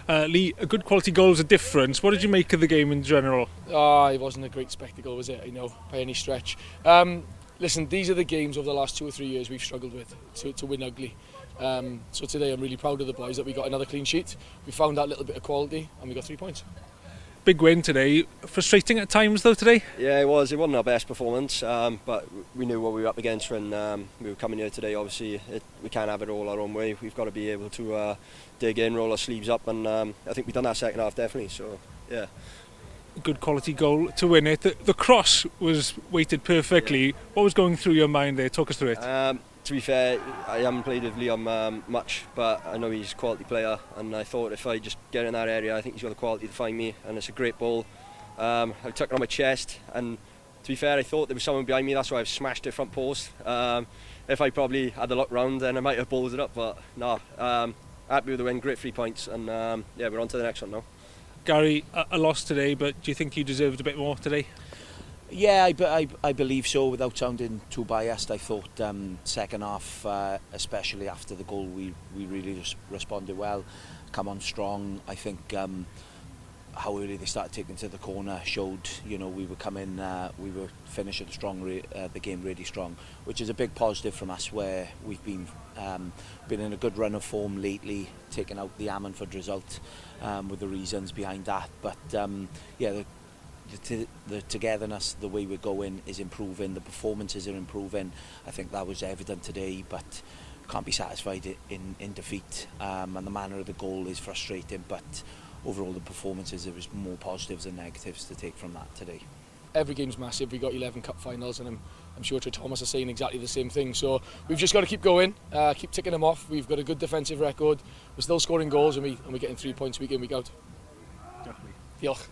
Lee, a good quality goal is a difference. What did you make of the game in general? It wasn't a great spectacle, was it? By any stretch. Listen, these are the games over the last 2 or 3 years we've struggled with to win ugly. So today I'm really proud of the boys that we got another clean sheet. We found that little bit of quality and we got 3 points. Big win today. Frustrating at times though today? Yeah, it was. It wasn't our best performance, but we knew what we were up against when we were coming here today. Obviously, we can't have it all our own way. We've got to be able to dig in, roll our sleeves up, and I think we've done that second half definitely. So, yeah. Good quality goal to win it. The cross was weighted perfectly. Yeah. What was going through your mind there? Talk us through it. To be fair, I haven't played with Liam much, but I know he's a quality player, and I thought if I just get in that area, I think he's got the quality to find me, and it's a great ball. I took it on my chest, and to be fair, I thought there was someone behind me, that's why I smashed it front post. If I probably had a look round, then I might have balled it up, but no, happy with the win, great 3 points, and yeah, we're on to the next one now. Gary, a loss today, but do you think you deserved a bit more today? Yeah, I believe so. Without sounding too biased, I thought second half, especially after the goal, we really responded well, come on strong. I think how early they started taking to the corner showed, we were coming, we were finishing the game really strong, which is a big positive from us, where we've been in a good run of form lately, taking out the Ammanford result with the reasons behind that. But yeah, the togetherness, the way we're going is improving, the performances are improving. I think that was evident today, but can't be satisfied in defeat, and the manner of the goal is frustrating, but overall the performances, there was more positives than negatives to take from that today. Every game's massive. We got 11 cup finals, and I'm sure Trey Thomas is saying exactly the same thing. So we've just got to keep going, keep ticking them off. We've got a good defensive record. We're still scoring goals, and we're getting 3 points week in, week out. Definitely. Diolch.